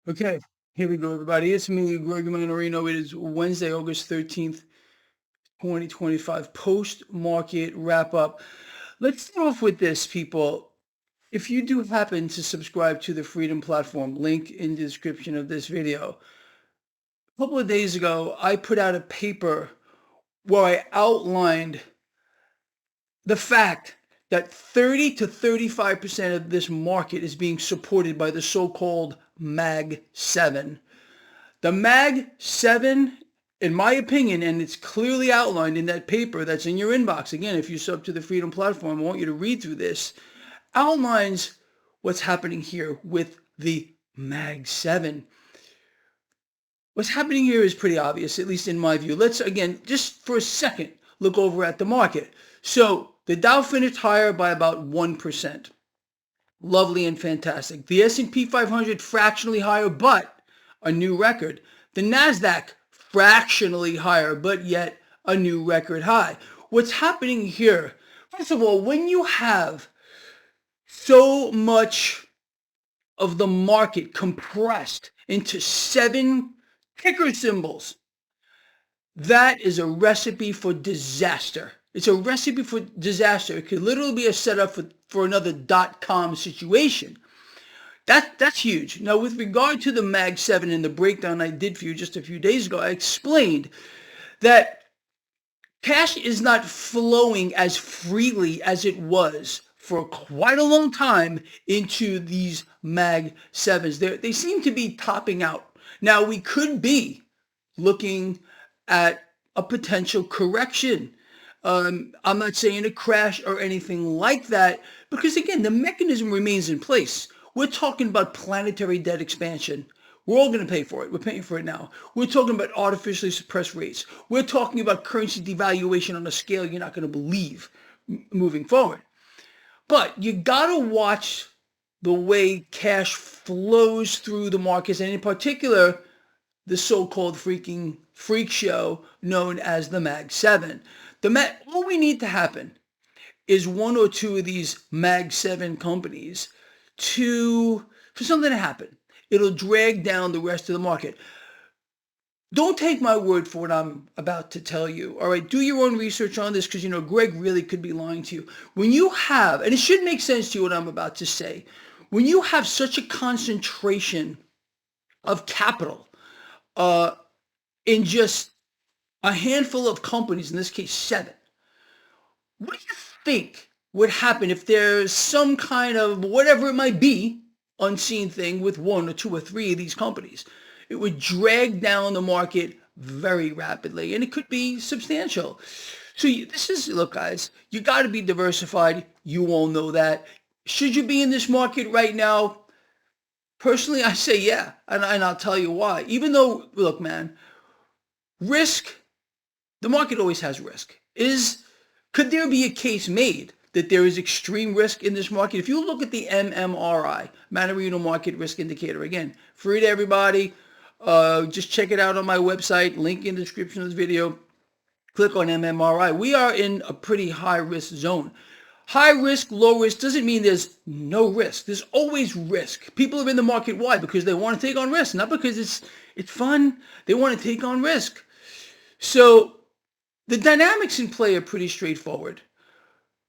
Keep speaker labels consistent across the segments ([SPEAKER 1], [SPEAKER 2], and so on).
[SPEAKER 1] Okay, here we go, everybody. It's me, Gregory Mannarino. It is Wednesday, August 13th, 2025, post-market wrap-up. Let's start off with this, people. If you do happen to subscribe to the Freedom Platform, link in the description of this video. A couple of days ago, I put out a paper where I outlined the fact that 30 to 35% of this market is being supported by the so-called Mag 7. The Mag 7, in my opinion, and it's clearly outlined in that paper that's in your inbox. Again, if you sub to the Freedom Platform, I want you to read through this. Outlines what's happening here with the Mag 7. What's happening here is pretty obvious, at least in my view. Let's, again, just for a second, look over at the market. So the Dow finished higher by about 1%. Lovely and fantastic. The S&P 500 fractionally higher, but a new record. The NASDAQ fractionally higher, but yet a new record high. What's happening here? First of all, when you have so much of the market compressed into 7 ticker symbols, that is a recipe for disaster. It's a recipe for disaster. It could literally be a setup for another .com situation. That's huge. Now, with regard to the Mag 7 and the breakdown I did for you just a few days ago, I explained that cash is not flowing as freely as it was for quite a long time into these Mag 7s. They seem to be topping out. Now, we could be looking at a potential correction. I'm not saying a crash or anything like that, because again, the mechanism remains in place. We're talking about planetary debt expansion. We're all going to pay for it. We're paying for it now. We're talking about artificially suppressed rates. We're talking about currency devaluation on a scale you're not going to believe moving forward. But you got to watch the way cash flows through the markets, and in particular, the so-called freak show known as the Mag 7. All we need to happen is one or two of these Mag 7 companies for something to happen. It'll drag down the rest of the market. Don't take my word for what I'm about to tell you. All right, do your own research on this, because, Greg really could be lying to you. When you have, and it should make sense to you what I'm about to say, when you have such a concentration of capital in just a handful of companies, in this case 7, what do you think would happen if there's some kind of, whatever it might be, unseen thing with one or two or three of these companies? It would drag down the market very rapidly, and it could be substantial. So look, guys, you got to be diversified. You all know that. Should you be in this market right now? Personally, I say yeah, and I'll tell you why. Even though, look, man, risk, the market always has risk. Could there be a case made that there is extreme risk in this market? If you look at the MMRI, Mannarino Market Risk Indicator, again, free to everybody. Just check it out on my website, link in the description of this video. Click on MMRI. We are in a pretty high risk zone. High risk, low risk doesn't mean there's no risk. There's always risk. People are in the market. Why? Because they want to take on risk, not because it's fun. They want to take on risk. So the dynamics in play are pretty straightforward.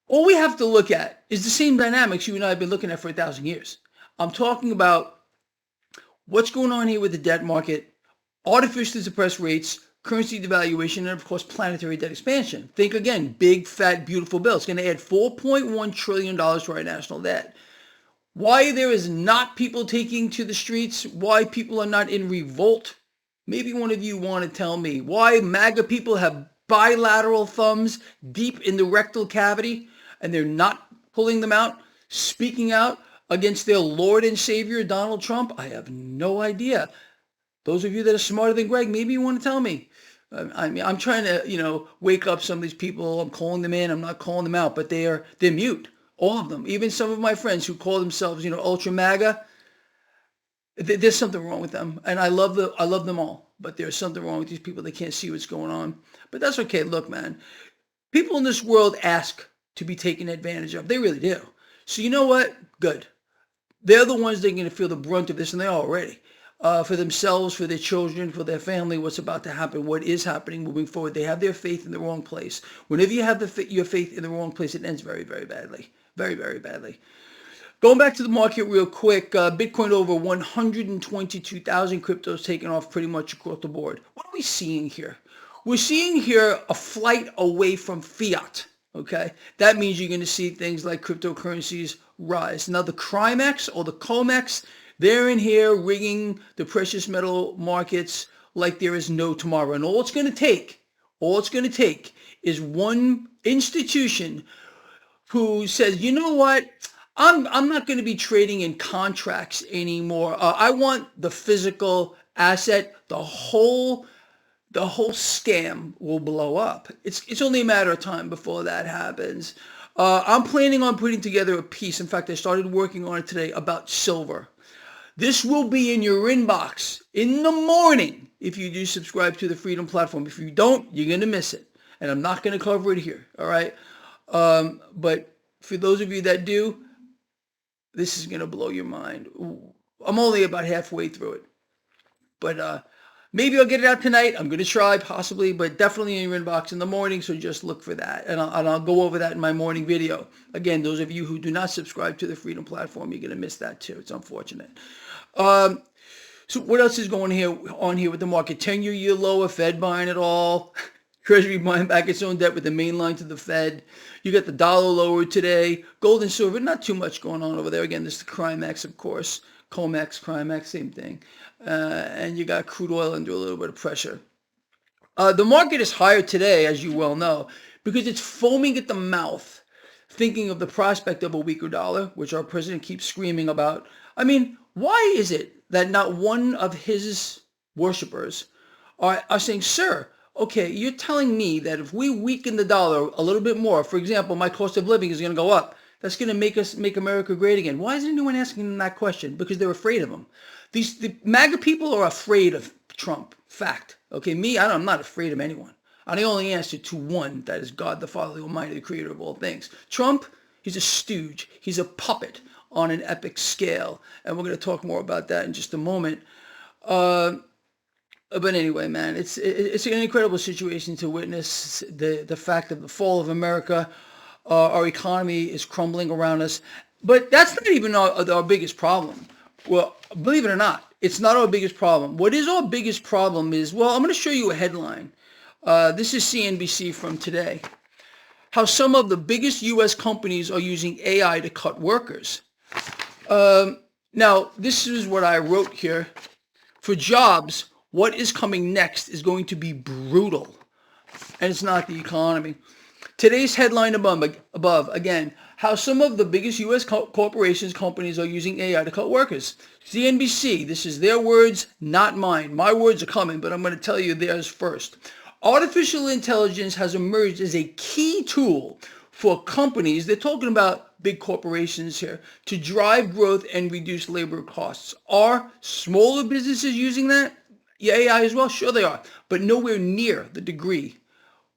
[SPEAKER 1] All we have to look at is the same dynamics you and I have been looking at for 1,000 years. I'm talking about what's going on here with the debt market, artificially suppressed rates, currency devaluation, and of course, planetary debt expansion. Think again, big, fat, beautiful bill. It's going to add $4.1 trillion to our national debt. Why there is not people taking to the streets, why people are not in revolt, maybe one of you want to tell me. Why MAGA people have bilateral thumbs deep in the rectal cavity and they're not pulling them out, speaking out against their Lord and Savior, Donald Trump? I have no idea. Those of you that are smarter than Greg, maybe you want to tell me. I'm trying to, wake up some of these people. I'm calling them in. I'm not calling them out, but they're mute. All of them. Even some of my friends who call themselves, ultra MAGA. There's something wrong with them, and I love them all. But there's something wrong with these people. They can't see what's going on. But that's okay. Look, man, people in this world ask to be taken advantage of. They really do. So you know what? Good. They're the ones that are going to feel the brunt of this, and they are already. for themselves, for their children, for their family, what's about to happen, what is happening moving forward. They have their faith in the wrong place. Whenever you have your faith in the wrong place, it ends very, very badly. Very, very badly. Going back to the market real quick, Bitcoin over 122,000, cryptos taking off pretty much across the board. What are we seeing here? We're seeing here a flight away from fiat, okay? That means you're going to see things like cryptocurrencies rise. Now, the Crimex or the Comex, they're in here rigging the precious metal markets like there is no tomorrow. And all it's going to take is one institution who says, you know what? I'm not going to be trading in contracts anymore. I want the physical asset. The whole scam will blow up. It's only a matter of time before that happens. I'm planning on putting together a piece. In fact, I started working on it today about silver. This will be in your inbox in the morning if you do subscribe to the Freedom Platform. If you don't, you're going to miss it. And I'm not going to cover it here, all right? But for those of you that do, this is going to blow your mind. I'm only about halfway through it. But maybe I'll get it out tonight. I'm going to try, possibly, but definitely in your inbox in the morning, so just look for that. And I'll go over that in my morning video. Again, those of you who do not subscribe to the Freedom Platform, you're going to miss that too. It's unfortunate. So what else is going on here with the market? 10-year yield lower, Fed buying it all. Treasury buying back its own debt with the main line to the Fed. You got the dollar lowered today. Gold and silver, not too much going on over there. Again, this is the Crimex, of course. Comex, Crimex, same thing. And you got crude oil under a little bit of pressure. The market is higher today, as you well know, because it's foaming at the mouth, thinking of the prospect of a weaker dollar, which our president keeps screaming about. I mean, why is it that not one of his worshipers are saying, sir, okay, you're telling me that if we weaken the dollar a little bit more, for example, my cost of living is going to go up. That's going to make America great again. Why isn't anyone asking them that question? Because they're afraid of him. The MAGA people are afraid of Trump. Fact. Okay, I'm not afraid of anyone. I only answer to one, that is God the Father, the Almighty, the Creator of all things. Trump, he's a stooge. He's a puppet on an epic scale. And we're going to talk more about that in just a moment. But anyway, man, it's an incredible situation to witness, the fact of the fall of America. Our economy is crumbling around us. But that's not even our biggest problem. Well, believe it or not, it's not our biggest problem. What is our biggest problem is, well, I'm going to show you a headline. This is CNBC from today. How some of the biggest U.S. companies are using AI to cut workers. Now, this is what I wrote here. For jobs, what is coming next is going to be brutal. And it's not the economy. Today's headline above, again, how some of the biggest U.S. corporations, companies are using AI to cut workers. CNBC, this is their words, not mine. My words are coming, but I'm going to tell you theirs first. Artificial intelligence has emerged as a key tool for companies, they're talking about big corporations here, to drive growth and reduce labor costs. Are smaller businesses using that? Yeah, AI as well? Sure they are, but nowhere near the degree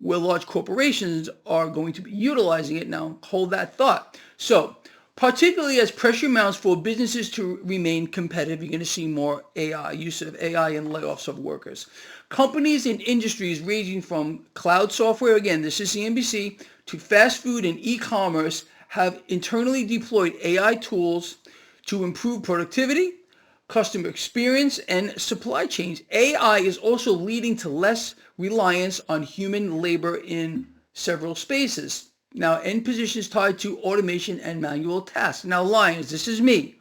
[SPEAKER 1] where large corporations are going to be utilizing it now. Hold that thought. So, particularly as pressure mounts for businesses to remain competitive, you're going to see more AI, use of AI and layoffs of workers. Companies and industries ranging from cloud software, again, this is CNBC, to fast food and e-commerce have internally deployed AI tools to improve productivity, customer experience, and supply chains. AI is also leading to less reliance on human labor in several spaces. Now, in positions tied to automation and manual tasks. Now, Lions, this is me.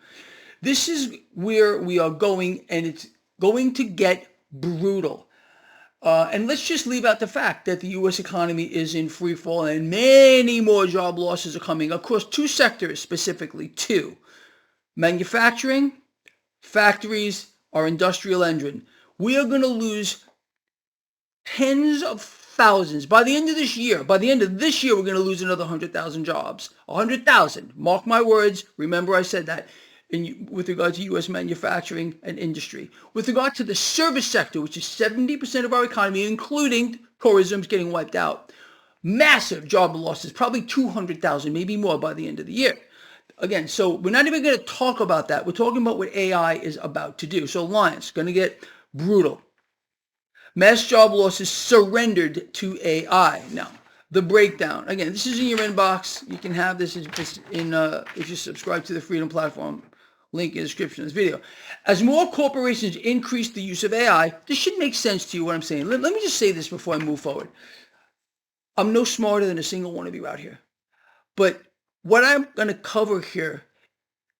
[SPEAKER 1] This is where we are going, and it's going to get brutal. And let's just leave out the fact that the U.S. economy is in free fall and many more job losses are coming across two sectors specifically. Two, manufacturing, factories, our industrial engine. We are going to lose tens of thousands. By the end of this year, we're going to lose another 100,000 jobs. 100,000. Mark my words. Remember I said that with regard to U.S. manufacturing and industry. With regard to the service sector, which is 70% of our economy, including tourism, is getting wiped out. Massive job losses, probably 200,000, maybe more by the end of the year. Again, so we're not even going to talk about that. We're talking about what AI is about to do. So Lions, going to get brutal. Mass job losses surrendered to AI. Now, the breakdown. Again, this is in your inbox. You can have this if you subscribe to the Freedom Platform. Link in the description of this video. As more corporations increase the use of AI, this should make sense to you what I'm saying. Let me just say this before I move forward. I'm no smarter than a single one of you out here. But what I'm going to cover here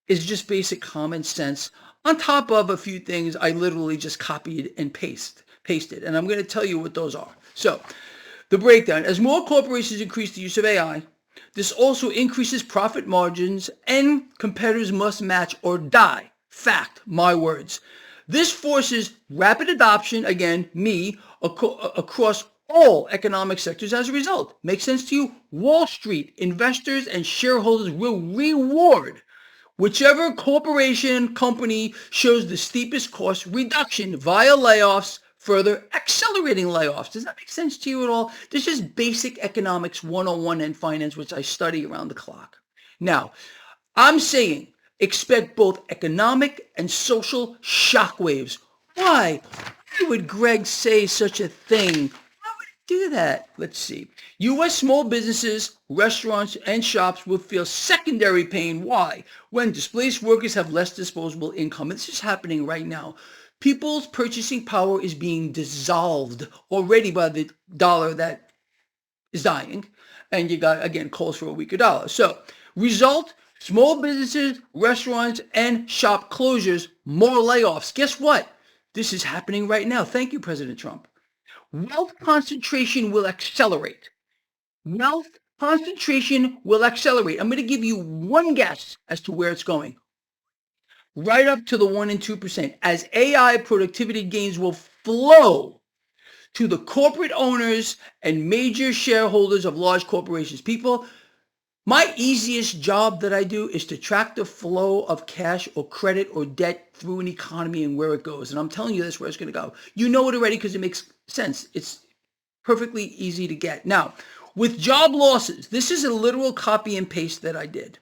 [SPEAKER 1] is just basic common sense on top of a few things I literally just copied and pasted. And I'm going to tell you what those are. So the breakdown. As more corporations increase the use of AI, this also increases profit margins and competitors must match or die. Fact, my words. This forces rapid adoption, again, across all economic sectors as a result. Makes sense to you? Wall Street investors and shareholders will reward whichever corporation, company shows the steepest cost reduction via layoffs, further accelerating layoffs. Does that make sense to you at all? This is basic economics 101 and finance, which I study around the clock. Now, I'm saying expect both economic and social shockwaves. Why? Why would Greg say such a thing? Why would he do that? Let's see. U.S. small businesses, restaurants, and shops will feel secondary pain. Why? When displaced workers have less disposable income. This is happening right now. People's purchasing power is being dissolved already by the dollar that is dying. And you got, again, calls for a weaker dollar. So, result, small businesses, restaurants, and shop closures, more layoffs. Guess what? This is happening right now. Thank you, President Trump. Wealth concentration will accelerate. Wealth concentration will accelerate. I'm going to give you one guess as to where it's going. Right up to the 1% and 2%, as AI productivity gains will flow to the corporate owners and major shareholders of large corporations. People, my easiest job that I do is to track the flow of cash or credit or debt through an economy and where it goes. And I'm telling you that's where it's going to go. You know it already because it makes sense. It's perfectly easy to get. Now, with job losses, this is a literal copy and paste that I did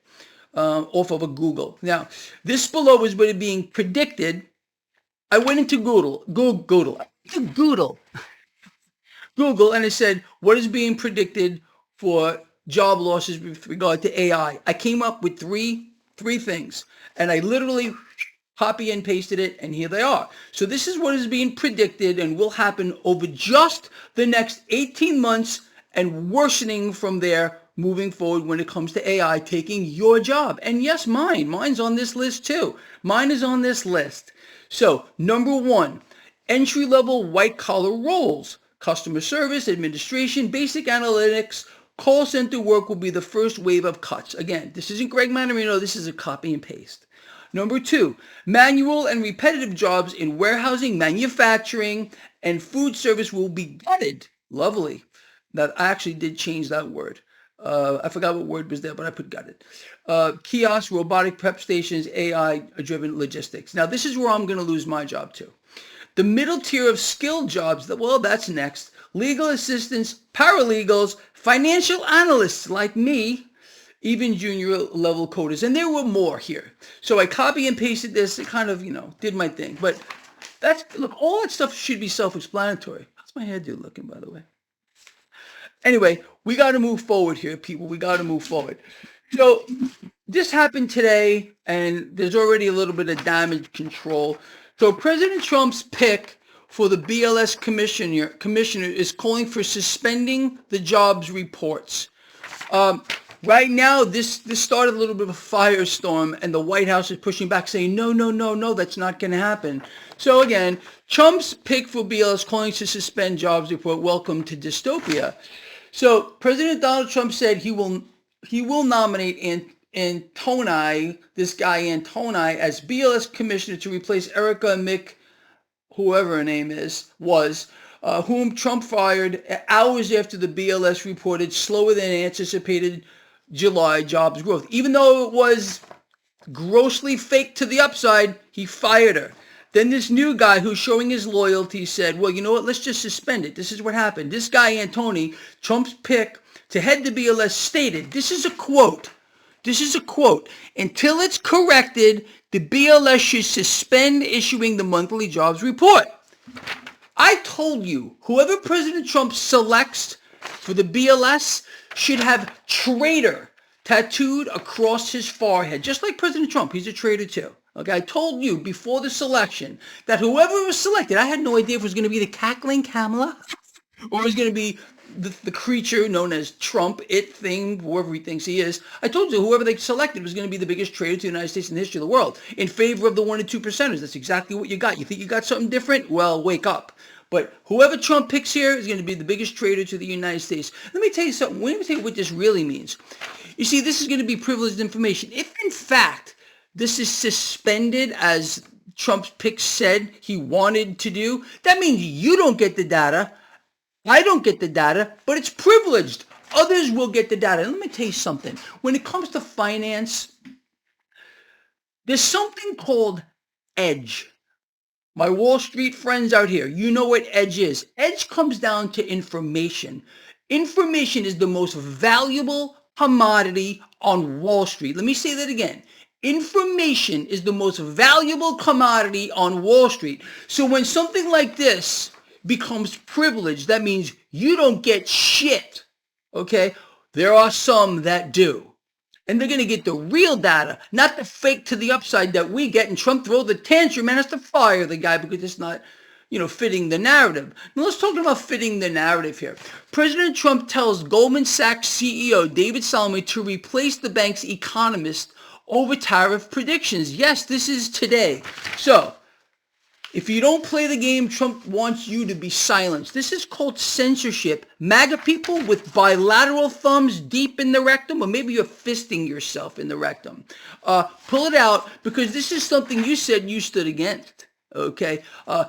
[SPEAKER 1] off of a Google. Now, this below is what is being predicted. I went into Google, and it said, what is being predicted for job losses with regard to AI? I came up with three things, and I literally copy and pasted it, and here they are. So this is what is being predicted and will happen over just the next 18 months and worsening from there moving forward when it comes to AI taking your job. And yes, mine's on this list too. Mine is on this list. So number one, entry-level white-collar roles, customer service, administration, basic analytics, call center work will be the first wave of cuts. Again, this isn't Greg Mannarino, this is a copy and paste. Number two, manual and repetitive jobs in warehousing, manufacturing, and food service will be gutted. Lovely. That I actually did change that word. I forgot what word was there, but I put gutted. Kiosks, robotic prep stations, AI-driven logistics. Now, this is where I'm going to lose my job too. The middle tier of skilled jobs, that's next. Legal assistants, paralegals, financial analysts like me, even junior level coders. And there were more here. So I copy and pasted this. It kind of, did my thing. But look, all that stuff should be self-explanatory. How's my hairdo looking, by the way? Anyway, we got to move forward here, people. We got to move forward. So this happened today, and there's already a little bit of damage control. So President Trump's pick for the BLS commissioner is calling for suspending the jobs reports. Right now, this started a little bit of a firestorm, and the White House is pushing back, saying, no, that's not going to happen. So again, Trump's pick for BLS calling to suspend jobs report. Welcome to dystopia. So President Donald Trump said he will nominate Antoni, this guy Antoni, as BLS commissioner to replace Erica Mick, whoever her name was, whom Trump fired hours after the BLS reported slower than anticipated July jobs growth. Even though it was grossly fake to the upside, he fired her. Then this new guy who's showing his loyalty said, well, you know what, let's just suspend it. This is what happened. This guy, Antoni, Trump's pick to head the BLS stated, this is a quote, This is a quote. Until it's corrected, the BLS should suspend issuing the monthly jobs report. I told you, whoever President Trump selects for the BLS should have traitor tattooed across his forehead, just like President Trump. He's a traitor too. Okay, I told you before the selection that whoever was selected, I had no idea if it was going to be the cackling Kamala or it was going to be the creature known as Trump, it thing, whoever he thinks he is. I told you whoever they selected was going to be the biggest traitor to the United States in the history of the world in favor of the 1% and 2%ers. That's exactly what you got. You think you got something different? Well, wake up. But whoever Trump picks here is going to be the biggest traitor to the United States. Let me tell you something. Let me tell you what this really means. You see, this is going to be privileged information. If, in fact, this is suspended as Trump's pick said he wanted to do, that means you don't get the data. I don't get the data, but it's privileged. Others will get the data. And let me tell you something. When it comes to finance, there's something called edge. My Wall Street friends out here, you know what edge is. Edge comes down to information. Information is the most valuable commodity on Wall Street. Let me say that again. Information is the most valuable commodity on Wall Street. So when something like this becomes privileged, that means you don't get shit. Okay? There are some that do. And they're going to get the real data, not the fake to the upside that we get. And Trump throw the tantrum and has to fire the guy because it's not, fitting the narrative. Now let's talk about fitting the narrative here. President Trump tells Goldman Sachs CEO David Solomon to replace the bank's economist over tariff predictions. Yes, this is today. So, if you don't play the game, Trump wants you to be silenced. This is called censorship. MAGA people with bilateral thumbs deep in the rectum, or maybe you're fisting yourself in the rectum. Pull it out, because this is something you said you stood against. Okay?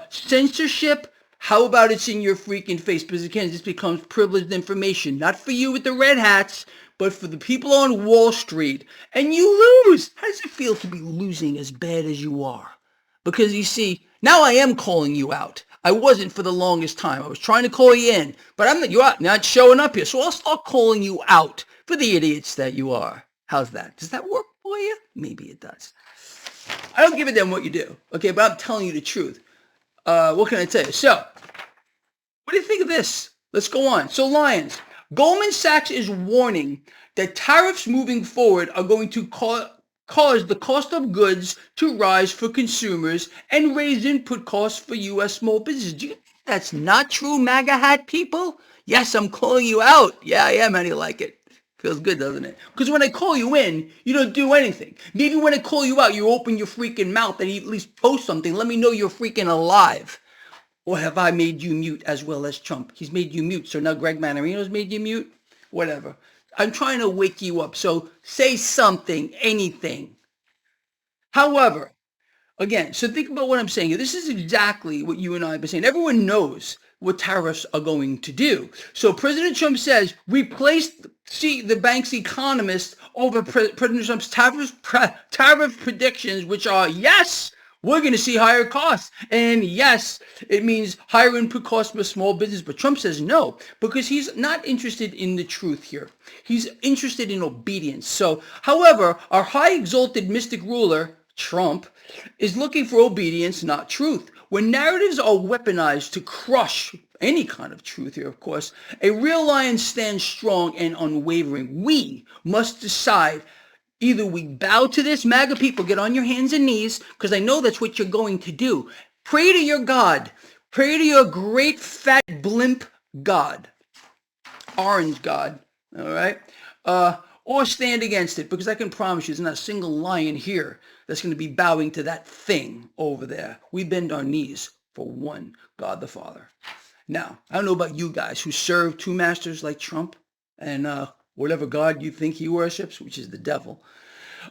[SPEAKER 1] Censorship, how about it's in your freaking face? Because again, this becomes privileged information. Not for you with the red hats, but for the people on Wall Street. And you lose. How does it feel to be losing as bad as you are? Because you see, now I am calling you out. I wasn't for the longest time. I was trying to call you in, but you're not showing up here. So I'll start calling you out for the idiots that you are. How's that? Does that work for you? Maybe it does. I don't give a damn what you do, okay? But I'm telling you the truth. What can I tell you? So, what do you think of this? Let's go on. So, Lions, Goldman Sachs is warning that tariffs moving forward are going to cause the cost of goods to rise for consumers and raise input costs for U.S. small businesses. Do you think that's not true, MAGA hat people? Yes, I'm calling you out. Yeah, I am. How do you like it? Feels good, doesn't it? Because when I call you in, you don't do anything. Maybe when I call you out, you open your freaking mouth and you at least post something. Let me know you're freaking alive. Or have I made you mute as well as Trump? He's made you mute. So now Greg Mannarino's made you mute? Whatever. I'm trying to wake you up. So say something, anything. However, again, so think about what I'm saying here. This is exactly what you and I have been saying. Everyone knows what tariffs are going to do. So President Trump says, replace the bank's economist over President Trump's tariff predictions, which are, yes, we're going to see higher costs. And yes, it means higher input costs for small business. But Trump says no, because he's not interested in the truth here. He's interested in obedience. So, however, our high exalted mystic ruler, Trump, is looking for obedience, not truth. When narratives are weaponized to crush any kind of truth here, of course, a real lion stands strong and unwavering. We must decide. Either we bow to this, MAGA people, get on your hands and knees, because I know that's what you're going to do. Pray to your God. Pray to your great fat blimp God. Orange God. All right? Or stand against it, because I can promise you there's not a single lion here that's going to be bowing to that thing over there. We bend our knees for one, God the Father. Now, I don't know about you guys who serve two masters like Trump and whatever God you think he worships, which is the devil.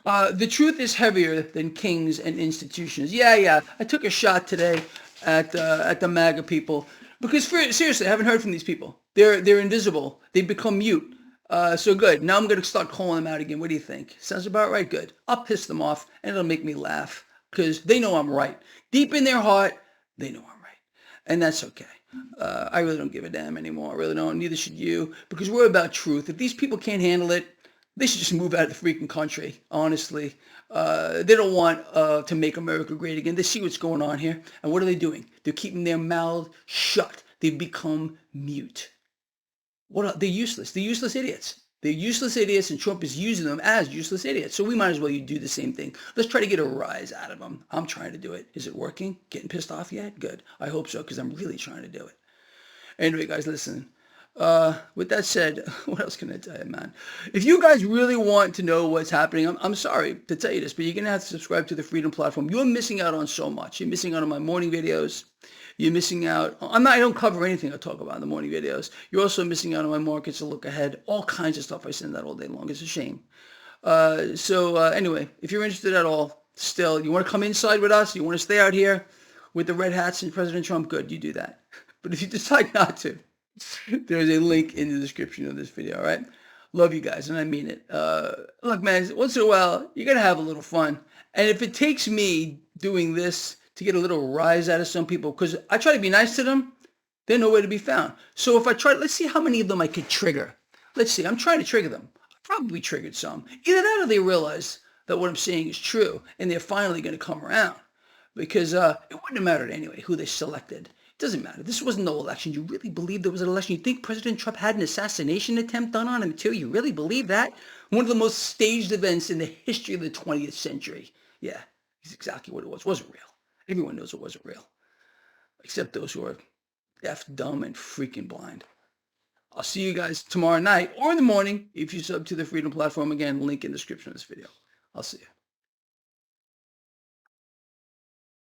[SPEAKER 1] The truth is heavier than kings and institutions. Yeah. I took a shot today at the MAGA people because seriously, I haven't heard from these people. They're invisible. They become mute. So good. Now I'm going to start calling them out again. What do you think? Sounds about right. Good. I'll piss them off and it'll make me laugh because they know I'm right. Deep in their heart, they know I'm right. And that's okay. I really don't give a damn anymore. I really don't. Neither should you, because we're about truth. If these people can't handle it, They should just move out of the freaking country, honestly. They don't want to make America great again. They see what's going on here. And what are they doing? They're keeping their mouth shut. They've become mute. They're useless. They're useless idiots. They're useless idiots, and Trump is using them as useless idiots. So we might as well do the same thing. Let's try to get a rise out of them. I'm trying to do it. Is it working? Getting pissed off yet? Good. I hope so, because I'm really trying to do it. Anyway, guys, listen. With that said, what else can I tell you, man? If you guys really want to know what's happening, I'm sorry to tell you this, but you're going to have to subscribe to the Freedom Platform. You're missing out on so much. You're missing out on my morning videos. You're missing out. I don't cover anything I talk about in the morning videos. You're also missing out on my markets to look ahead. All kinds of stuff I send out all day long. It's a shame. Anyway, if you're interested at all, still, you want to come inside with us, you want to stay out here with the red hats and President Trump, good, you do that. But if you decide not to, there's a link in the description of this video, all right? Love you guys, and I mean it. Look, man, once in a while, you got to have a little fun. And if it takes me doing this to get a little rise out of some people, because I try to be nice to them, they're nowhere to be found. So if I try, let's see how many of them I could trigger. Let's see, I'm trying to trigger them. I probably triggered some. Either that or they realize that what I'm saying is true, and they're finally going to come around. Because it wouldn't have mattered anyway who they selected. It doesn't matter. This wasn't no election. You really believe there was an election? You think President Trump had an assassination attempt done on him too? You really believe that? One of the most staged events in the history of the 20th century. Yeah, it's exactly what it was. It wasn't real. Everyone knows it wasn't real. Except those who are deaf, dumb, and freaking blind. I'll see you guys tomorrow night or in the morning if you sub to the Freedom Platform. Again, link in the description of this video. I'll see you.